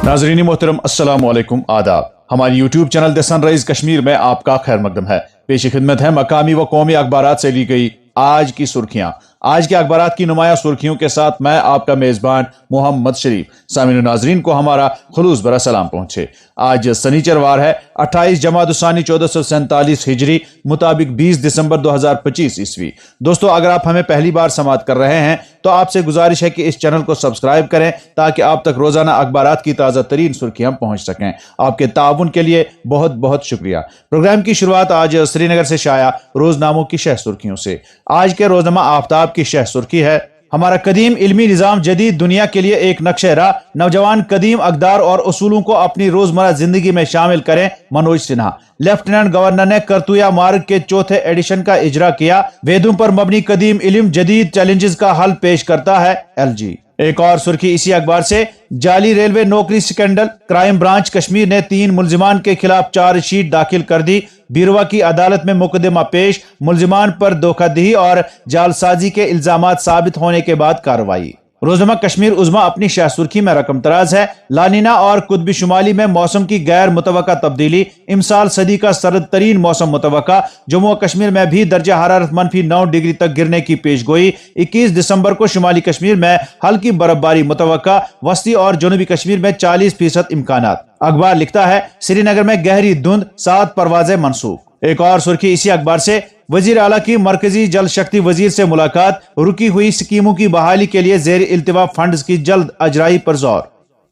नाजरीन मोहतरम अस्सलाम वालेकुम आदाब। हमारी YouTube channel the sunrise Kashmir में आपका खैर मकदम है। पेश खिदमत है मकामी व कौमी अखबारात से ली गई आज की सुर्खियां। आज के अखबारात की नुमाया सुर्खियों के साथ मैं आपका मेजबान मोहम्मद शरीफ। सामीन नाजरीन को हमारा खुलूस भरा सलाम पहुंचे। आज शनिचरवार है 28 जमादुस्सानी 1447 हिजरी मुताबिक 20 दिसंबर 2025 ईस्वी। दोस्तों, अगर आप हमें पहली बार समाअत कर रहे हैं तो आपसे गुजारिश है कि इस चैनल को सब्सक्राइब करें ताकि आप तक रोजाना अखबारात की ताज़ा तरीन सुर्खियां पहुंच सकें। आपके ताउन के लिए बहुत बहुत शुक्रिया। प्रोग्राम की शुरुआत आज श्रीनगर से शाया रोजनामों की शह सुर्खियों से। आज के रोजनामा आफ्ताब की शह सुर्खी है, हमारा कदीम इल्मी निजाम जदीद दुनिया के लिए एक नक्शे राह, नौजवान कदीम अकदार और उसूलों को अपनी रोजमर्रा जिंदगी में शामिल करें। मनोज सिन्हा। लेफ्टिनेंट गवर्नर ने करतुया मार्ग के चौथे एडिशन का इजरा किया। वेदों पर मबनी कदीम इल्म जदीद चैलेंजेस का हल पेश करता है LG। एक और सुर्खी इसी अखबार से, जाली रेलवे नौकरी स्कैंडल, क्राइम ब्रांच कश्मीर ने 3 मुल्जिमान के खिलाफ चार्जशीट दाखिल कर दी। बीरवा की अदालत में मुकदमा पेश, मुल्जिमान पर धोखाधड़ी और जालसाजी के इल्जामात साबित होने के बाद कार्रवाई। रोजनामा कश्मीर उज़्मा अपनी शाह सुर्खी में रकम तराज है, लानीना और कुतबी शुमाली में मौसम की गैर मुतवक्का तब्दीली, इमसाल सदी का सर्द तरीन मौसम मुतवक्का। जम्मू कश्मीर में भी दर्जा हरारत -9 डिग्री तक गिरने की पेशगोई। 21 दिसंबर को शुमाली कश्मीर में हल्की बर्फबारी मुतवक्का, वस्ती और जनूबी कश्मीर में 40% इम्कानात। अखबार लिखता है, श्रीनगर में गहरी धुंध, 7 परवाजें मनसूख। एक और सुर्खी इसी अखबार से, वजीर आला की मरकजी जल शक्ति वजीर से मुलाकात, रुकी हुई स्कीमों की बहाली के लिए जेर इल्तिवा फंड्स की जल्द अजराई पर जोर।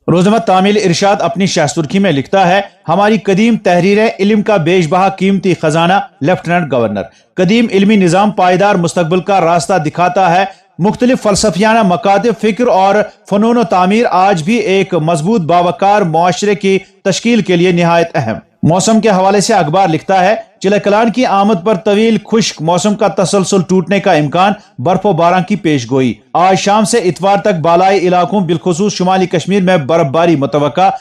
रोजनामा तामील इरशाद अपनी शाह सुर्खी में लिखता है, हमारी कदीम तहरीरें इल्म का बेशबहा कीमती खजाना। Lieutenant governor. कदीम इल्मी निजाम पायदार मुस्तकबिल का रास्ता दिखाता है। मुख्तलिफ फलसफियाना मकातिब फिक्र और फनून तामीर आज भी एक मजबूत बावकार मुआशरे की तश्कील के लिए निहायत अहम। मौसम के हवाले से अखबार लिखता है, चिलकलान की आमद पर तवील खुश्क मौसम का तसलसल टूटने का इम्कान, बर्फो बारां की पेशगोई। आज शाम से इतवार तक बालाई इलाकों बिलखुसूस शुमाली कश्मीर में बर्फबारी मुतवक्का।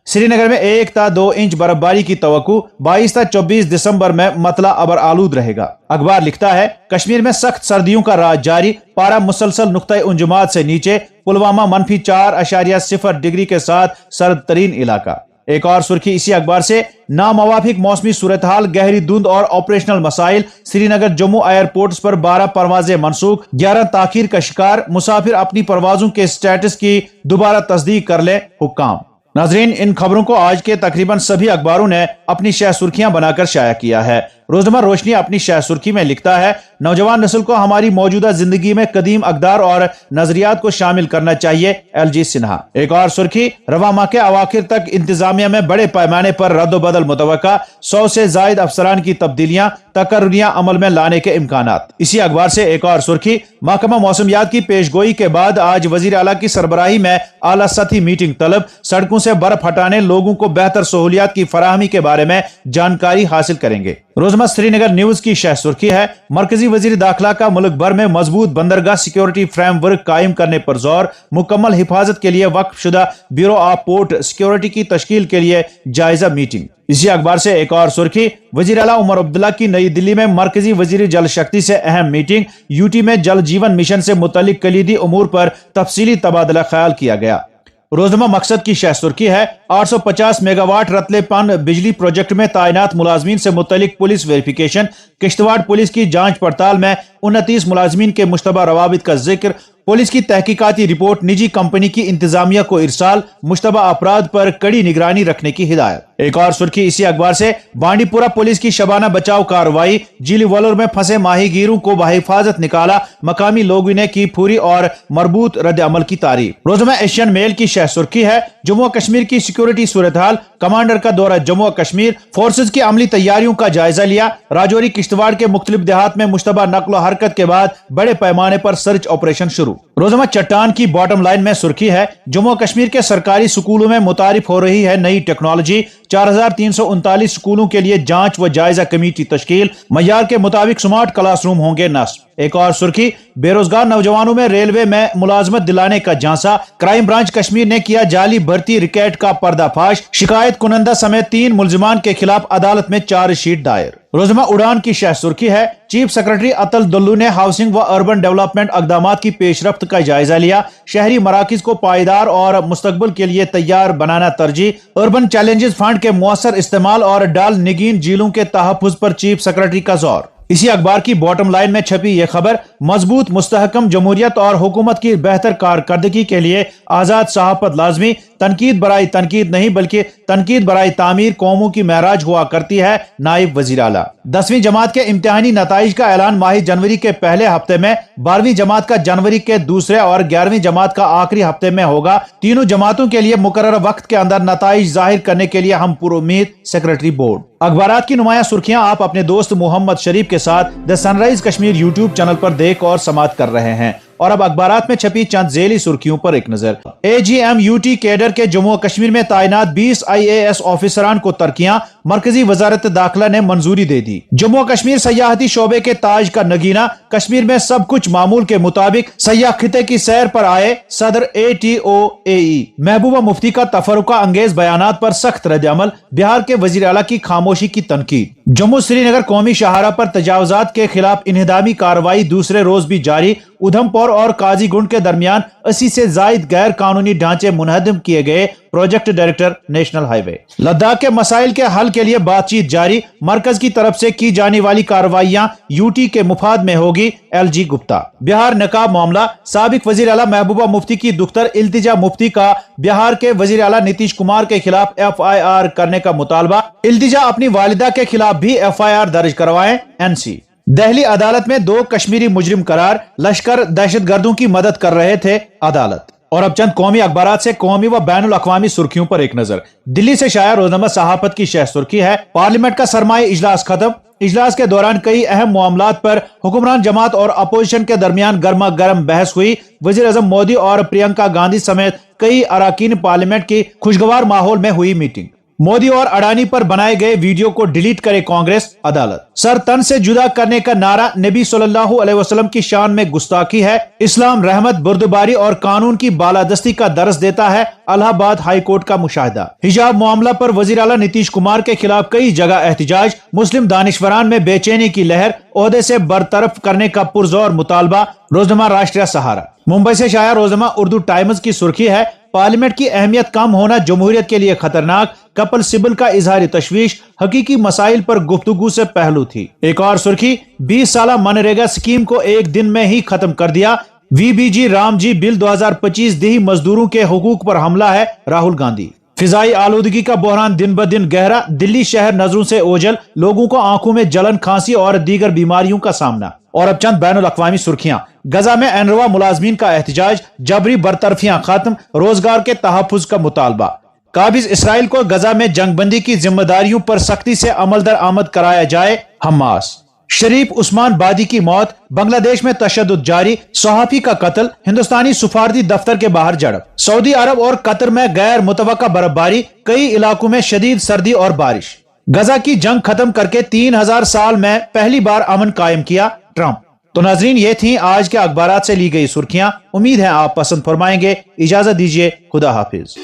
श्रीनगर में 1 ता 2 इंच बर्फबारी की तवक्कु। 22 ता 24 दिसंबर में मतला अबर आलूद रहेगा। अखबार लिखता है, कश्मीर में सख्त सर्दियों का राज जारी, पारा मुसलसल नुक्ता उंजुमात से नीचे। पुलवामा -4.0 डिग्री के साथ सर्द तरीन इलाका। एक और सुर्खी इसी अखबार से, नामवाफिक मौसमी सूरत हाल, गहरी धुंध और ऑपरेशनल मसाइल। श्रीनगर जम्मू एयरपोर्ट्स पर 12 परवाजें मनसूख, 11 ताखीर का शिकार। मुसाफिर अपनी परवाजों के स्टेटस की दोबारा तस्दीक कर ले, हुक्काम। नाजरीन, इन खबरों को आज के तकरीबन सभी अखबारों ने अपनी शाह सुर्खियां बनाकर शाया किया है। रोजनामा रोशनी अपनी शाह सुर्खी में लिखता है, नौजवान नस्ल को हमारी मौजूदा जिंदगी में कदीम अकदार और नजरियात को शामिल करना चाहिए। LG सिन्हा। एक और सुर्खी, रवा माह के अवाखिर तक इंतजामिया में बड़े पैमाने पर रद्दोबदल मुतवक्का, 100 से जायद अफसरान की तब्दीलियां, तकर्रियां अमल में लाने के इम्कानात। इसी अखबार से एक और सुर्खी, महकमा मौसमियात की पेशगोई के बाद आज वजीर आला की सरबराही में आला सतही मीटिंग तलब। सड़कों से बर्फ हटाने, लोगों को बेहतर सहूलियात की फराहमी के बारे में जानकारी हासिल करेंगे। रोजनामा श्रीनगर न्यूज की शह सुर्खी है, मरकजी वजीर दाखिला का मुल्क भर में मजबूत बंदरगाह सिक्योरिटी फ्रेमवर्क कायम करने पर जोर। मुकम्मल हिफाजत के लिए वक्फ शुदा ब्यूरो ऑफ पोर्ट सिक्योरिटी की तश्कील के लिए जायजा मीटिंग। इसी अखबार से एक और सुर्खी, वजीर आला उमर अब्दुल्ला की नई दिल्ली में मरकजी वजीर जल शक्ति से अहम मीटिंग। यूटी में जल जीवन मिशन से मुतल्लिक कलीदी उमूर पर तफसीली तबादला ख्याल किया गया। रोजनामा मकसद की शह सुर्खी है, 850 मेगावाट रतले पान बिजली प्रोजेक्ट में तैनात मुलाजमीन से मुतल्लिक पुलिस वेरिफिकेशन। किश्तवाड़ पुलिस की जांच पड़ताल में 29 मुलाजमीन के मुश्तबा रवाबित का जिक्र। पुलिस की तहकीकाती रिपोर्ट निजी कंपनी की इंतजामिया को इरसाल। मुश्तबा अपराध पर कड़ी निगरानी रखने की हिदायत। एक और सुर्खी इसी अखबार से, बांडीपुरा पुलिस की शबाना बचाव कार्रवाई। जिली वलोर में फंसे माहीगीरों को बहिफाजत निकाला। मकामी लोगों ने की पूरी और मरबूत रद्द अमल की तारीफ। रोजनामा एशियन मेल की शह सुर्खी है, जम्मू कश्मीर की सिक्योरिटी सूरत हाल, कमांडर का दौरा जम्मू कश्मीर, फोर्सेज की अमली तैयारियों का जायजा लिया। राजौरी किश्तवाड़ के मुख्तलिफ देहात में मुश्तबा नक्लो हरकत के बाद बड़े पैमाने पर सर्च ऑपरेशन शुरू। रोजनामा चट्टान की बॉटम लाइन में सुर्खी है, जम्मू कश्मीर के सरकारी स्कूलों में मुतारिफ हो रही है नई टेक्नोलॉजी। 4339 स्कूलों के लिए जांच व जायजा कमेटी तश्कील। मयार के मुताबिक स्मार्ट क्लासरूम होंगे नस्ब। एक और सुर्खी, बेरोजगार नौजवानों में रेलवे में मुलाजमत दिलाने का झांसा। क्राइम ब्रांच कश्मीर ने किया जाली भर्ती रिकेट का पर्दाफाश। शिकायत कुनंदा समेत 3 मुल्जिमान के खिलाफ अदालत में चार्जशीट दायर। रोजमा उड़ान की शह सुर्खी है, चीफ सेक्रेटरी अतुल दुल्लू ने हाउसिंग व अर्बन डेवलपमेंट इक़दामात की पेशरफ्त का जायजा लिया। शहरी मराकज को पायदार और मुस्तकबिल के लिए तैयार बनाना तरजीह। अर्बन चैलेंजेस फंड के मुअस्सर इस्तेमाल और डाल निगीन झीलों के तहफ़्फ़ुज़ पर चीफ सेक्रेटरी का जोर। इसी अखबार की बॉटम लाइन में छपी यह खबर, मजबूत मुस्तहकम जमहूरियत और हुकूमत की बेहतर कारकर्दगी के लिए आजाद सहाफत लाजमी, तनकीद बराई तनकीद नहीं बल्कि तनकीद बराई तामीर कौमों की महराज हुआ करती है। नायब वजीर आला। 10वीं जमात के इम्तिहानी नताइज का ऐलान माह जनवरी के पहले हफ्ते में, 12वीं जमात का जनवरी के दूसरे और 11वीं जमात का आखिरी हफ्ते में होगा। तीनों जमातों के लिए मुकर्रर वक्त के अंदर नताइज जाहिर करने के लिए हम पुरुम्मीद। Secretary board. अखबारात की नुमाया सुर्खियां आप अपने दोस्त मोहम्मद शरीफ के साथ the sunrise Kashmir YouTube channel पर देख और समाप्त कर रहे हैं। और अब अखबारात में छपी चंद झेली सुर्खियों पर एक नजर। AGMUT कैडर के जम्मू और कश्मीर में तैनात 20 IAS ऑफिसरान को तरक्कियां, मरकजी वजारत दाखिला ने मंजूरी दे दी। जम्मू और कश्मीर सयाहती शोबे के ताज का नगीना, कश्मीर में सब कुछ मामूल के मुताबिक, सयाह खिते की सैर पर आए सदर ATOAE। महबूबा मुफ्ती का तफरुका अंगेज बयानात पर सख्त रद्द-ए-अमल, बिहार के वजीर आला की खामोशी की तनकीद। जम्मू श्रीनगर कौमी शाहरा पर तजावुजात के खिलाफ इन्हिदामी कार्रवाई दूसरे रोज भी जारी। उधमपुर और काजीगुंड के दरमियान 80 से जायद गैर कानूनी ढांचे मुनहदम किए गए। Project director national highway. Ladakh के मसाइल के हल के लिए बातचीत जारी, मरकज की तरफ से की जाने वाली कार्रवाइयां यूटी के मुफाद में होगी। LG गुप्ता। बिहार नकाब मामला, साबिक वजीर आला महबूबा मुफ्ती की दुख्तर इल्तिजा मुफ्ती का बिहार के वजीर आला नीतीश कुमार के खिलाफ FIR करने का मुतालबा। इल्तिजा अपनी वालिदा के खिलाफ भी FIR दर्ज करवाएं। NC। दिल्ली अदालत में 2 कश्मीरी मुजरिम करार, लश्कर दहशतगर्दों की मदद कर रहे थे। अदालत। और अब चंद कौमी अखबारात से कौमी व बैनुल अक़वामी सुर्खियों पर एक नजर। दिल्ली से शाया रोजनामा सहाफत की शह सुर्खी है, पार्लियामेंट का सरमाई इजलास खत्म। इजलास के दौरान कई अहम मामलात पर हुक्मरान जमात और अपोजिशन के दरमियान गर्मा गर्म बहस हुई। वजीर आज़म मोदी और प्रियंका गांधी समेत कई अरकान पार्लियामेंट की खुशगवार माहौल में हुई मीटिंग। मोदी और अडानी पर बनाए गए वीडियो को डिलीट करे कांग्रेस। अदालत। सर तन से जुदा करने का नारा नबी सल्लल्लाहु अलैहि वसल्लम की शान में गुस्ताखी है। इस्लाम रहमत, बुर्दबारी और कानून की बालादस्ती का दर्स देता है। इलाहाबाद हाई कोर्ट का मुशाहिदा। हिजाब मामला पर वजीर आला नीतीश कुमार के खिलाफ कई जगह एहतिजाज। मुस्लिम दानिशवरान में बेचैनी की लहर, ओहदे से बरतरफ करने का पुरजोर मुतालबा। रोजनामा राष्ट्रीय सहारा। मुंबई से शाया रोजनामा उर्दू टाइम्स की सुर्खी है, पार्लियामेंट की अहमियत कम होना जमहूरियत के लिए खतरनाक। कपिल सिब्बल का इजहारी तशवीश, हकीकी मसाइल पर गुफ्तगू से पहलू थी। एक और सुर्खी, 20 साला मनरेगा स्कीम को एक दिन में ही खत्म कर दिया। VBG रामजी बिल 2025 देही मजदूरों के हुकूक पर हमला है। राहुल गांधी। फिजाई आलूदगी का बहरान दिन ब दिन गहरा, दिल्ली शहर नजरों से ओझल, लोगों को आंखों में जलन, खांसी और दीगर बीमारियों का सामना। और अब चंद बैनुल अक़वामी सुर्खियां। गजा में एनरवा मुलाजमीन का एहतजाज, जबरी बरतरफियां खत्म, रोजगार के तहफ़्फ़ुज़ का मुतालबा। काबिज इसराइल को गजा में जंगबंदी की जिम्मेदारियों पर सख्ती से अमल दर आमद कराया जाए। हमास। शरीफ उस्मान बादी की मौत, बांग्लादेश में तशद्दुद जारी, सहाफी का कत्ल, हिंदुस्तानी सुफारती दफ्तर के बाहर झड़प। सऊदी अरब और कतर में गैर मुतवक्का बर्फबारी, कई इलाकों में शदीद सर्दी और बारिश। गजा की जंग खत्म करके 3000 साल में पहली बार अमन कायम किया ट्रंप। तो नाजरीन, ये थी आज के अखबारात से ली गई सुर्खियां। उम्मीद है आप पसंद फरमाएंगे। इजाजत दीजिए, खुदा हाफिज।